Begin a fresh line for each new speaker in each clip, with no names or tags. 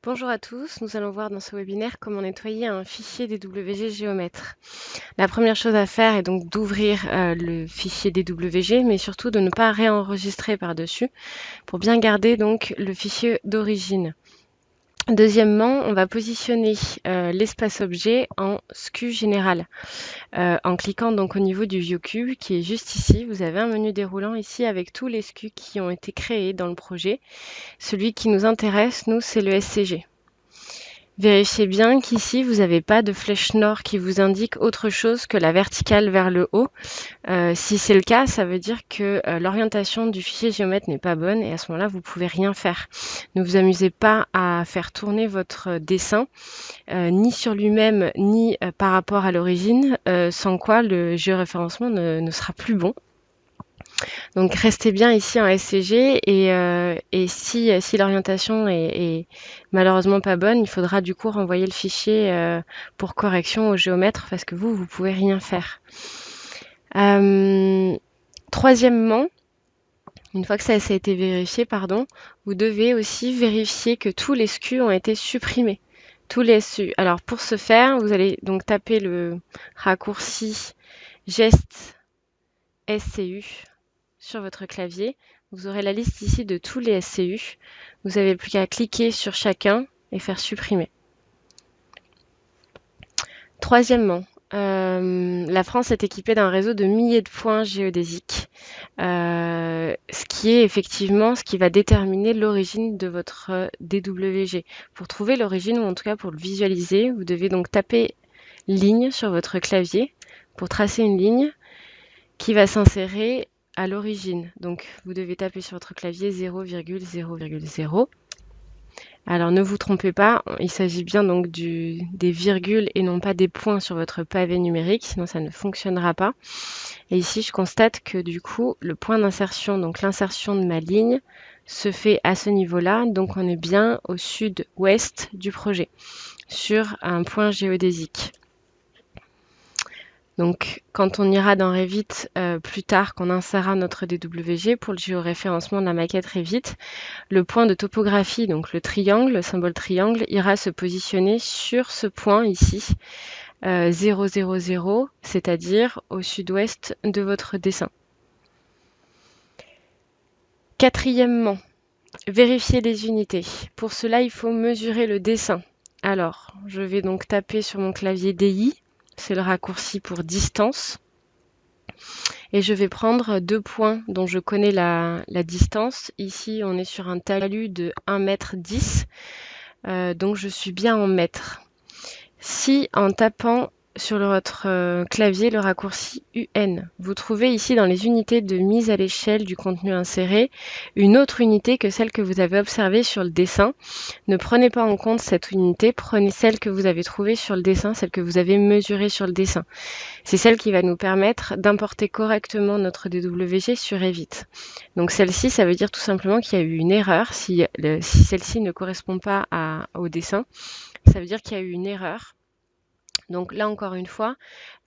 Bonjour à tous, nous allons voir dans ce webinaire comment nettoyer un fichier DWG Géomètre. La première chose à faire est donc d'ouvrir le fichier DWG, mais surtout de ne pas réenregistrer par-dessus pour bien garder donc le fichier d'origine. Deuxièmement, on va positionner l'espace objet en SKU général. En cliquant donc au niveau du ViewCube qui est juste ici, vous avez un menu déroulant ici avec tous les SKU qui ont été créés dans le projet. Celui qui nous intéresse, nous, c'est le SCG. Vérifiez bien qu'ici, vous n'avez pas de flèche nord qui vous indique autre chose que la verticale vers le haut. Si c'est le cas, ça veut dire que l'orientation du fichier géomètre n'est pas bonne et à ce moment-là, vous ne pouvez rien faire. Ne vous amusez pas à faire tourner votre dessin, ni sur lui-même, ni par rapport à l'origine, sans quoi le géoréférencement ne sera plus bon. Donc restez bien ici en SCG et si l'orientation est malheureusement pas bonne, il faudra du coup renvoyer le fichier pour correction au géomètre parce que vous pouvez rien faire. Troisièmement, une fois que ça a été vérifié, vous devez aussi vérifier que tous les SKU ont été supprimés. Tous les SKU. Alors pour ce faire, vous allez donc taper le raccourci geste SCU sur votre clavier. Vous aurez la liste ici de tous les SCU. Vous n'avez plus qu'à cliquer sur chacun et faire supprimer. Troisièmement, la France est équipée d'un réseau de milliers de points géodésiques, ce qui est effectivement ce qui va déterminer l'origine de votre DWG. Pour trouver l'origine, ou en tout cas pour le visualiser, vous devez donc taper ligne sur votre clavier pour tracer une ligne qui va s'insérer à l'origine. Donc, vous devez taper sur votre clavier 0,0,0. Alors, ne vous trompez pas, il s'agit bien donc des virgules et non pas des points sur votre pavé numérique, sinon ça ne fonctionnera pas. Et ici, je constate que du coup, le point d'insertion, donc l'insertion de ma ligne, se fait à ce niveau-là. Donc, on est bien au sud-ouest du projet, sur un point géodésique. Donc, quand on ira dans Revit plus tard, qu'on insérera notre DWG pour le géoréférencement de la maquette Revit, le point de topographie, donc le triangle, le symbole triangle, ira se positionner sur ce point ici, 0, 0, 0, c'est-à-dire au sud-ouest de votre dessin. Quatrièmement, vérifier les unités. Pour cela, il faut mesurer le dessin. Alors, je vais donc taper sur mon clavier DI, c'est le raccourci pour distance. Et je vais prendre 2 points dont je connais la distance. Ici, on est sur un talus de 1,10 m, donc je suis bien en mètres. Si en tapant sur votre clavier le raccourci UN, vous trouvez ici dans les unités de mise à l'échelle du contenu inséré une autre unité que celle que vous avez observée sur le dessin. Ne prenez pas en compte cette unité, prenez celle que vous avez trouvée sur le dessin, celle que vous avez mesurée sur le dessin. C'est celle qui va nous permettre d'importer correctement notre DWG sur Revit. Donc celle-ci, ça veut dire tout simplement qu'il y a eu une erreur. Si celle-ci ne correspond pas au dessin, ça veut dire qu'il y a eu une erreur. Donc là, encore une fois,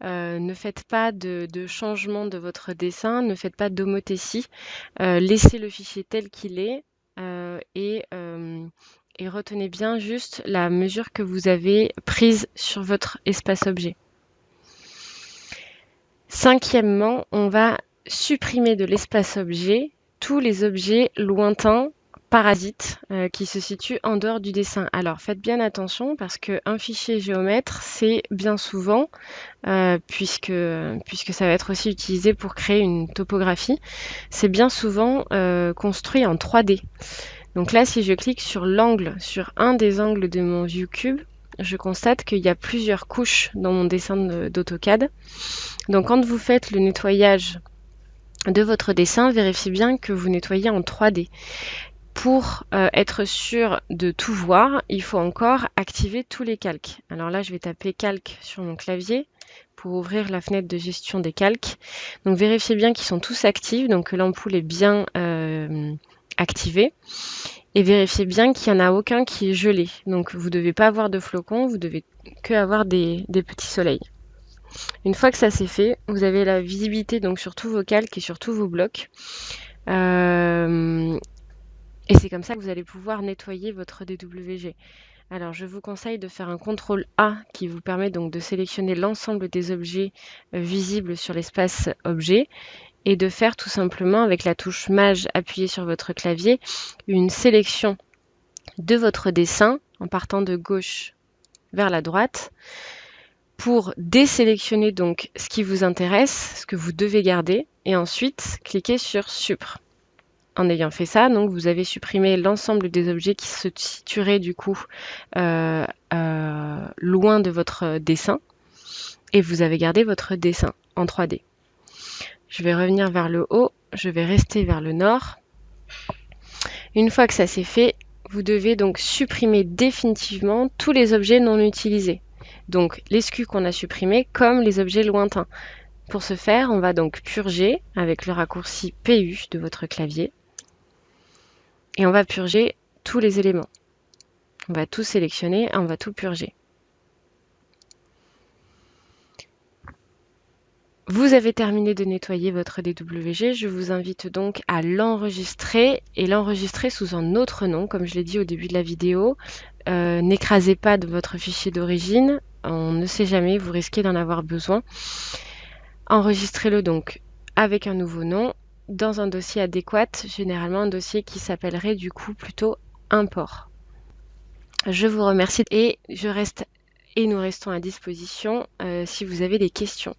ne faites pas de changement de votre dessin, ne faites pas d'homothétie. Laissez le fichier tel qu'il est et retenez bien juste la mesure que vous avez prise sur votre espace objet. Cinquièmement, on va supprimer de l'espace objet tous les objets lointains parasites qui se situent en dehors du dessin. Alors faites bien attention parce qu'un fichier géomètre, c'est bien souvent, puisque ça va être aussi utilisé pour créer une topographie, c'est bien souvent construit en 3D. Donc là, si je clique sur l'angle, sur un des angles de mon ViewCube, je constate qu'il y a plusieurs couches dans mon dessin d'AutoCAD. Donc quand vous faites le nettoyage de votre dessin, vérifiez bien que vous nettoyez en 3D. Pour être sûr de tout voir, il faut encore activer tous les calques. Alors là, je vais taper calque sur mon clavier pour ouvrir la fenêtre de gestion des calques. Donc vérifiez bien qu'ils sont tous actifs, donc que l'ampoule est bien activée. Et vérifiez bien qu'il n'y en a aucun qui est gelé. Donc vous ne devez pas avoir de flocons, vous devez que avoir des petits soleils. Une fois que ça c'est fait, vous avez la visibilité donc sur tous vos calques et sur tous vos blocs. Et c'est comme ça que vous allez pouvoir nettoyer votre DWG. Alors, je vous conseille de faire un CTRL A qui vous permet donc de sélectionner l'ensemble des objets visibles sur l'espace objet et de faire tout simplement avec la touche Maj appuyée sur votre clavier une sélection de votre dessin en partant de gauche vers la droite pour désélectionner donc ce qui vous intéresse, ce que vous devez garder et ensuite cliquer sur Supr. En ayant fait ça, donc vous avez supprimé l'ensemble des objets qui se situeraient du coup loin de votre dessin et vous avez gardé votre dessin en 3D. Je vais revenir vers le haut, je vais rester vers le nord. Une fois que ça c'est fait, vous devez donc supprimer définitivement tous les objets non utilisés. Donc les SKU qu'on a supprimés comme les objets lointains. Pour ce faire, on va donc purger avec le raccourci PU de votre clavier. Et on va purger tous les éléments. On va tout sélectionner et on va tout purger. Vous avez terminé de nettoyer votre DWG, je vous invite donc à l'enregistrer et l'enregistrer sous un autre nom, comme je l'ai dit au début de la vidéo. N'écrasez pas de votre fichier d'origine, on ne sait jamais, vous risquez d'en avoir besoin. Enregistrez-le donc avec un nouveau nom, dans un dossier adéquat, généralement un dossier qui s'appellerait du coup plutôt import. Je vous remercie et nous restons à disposition si vous avez des questions.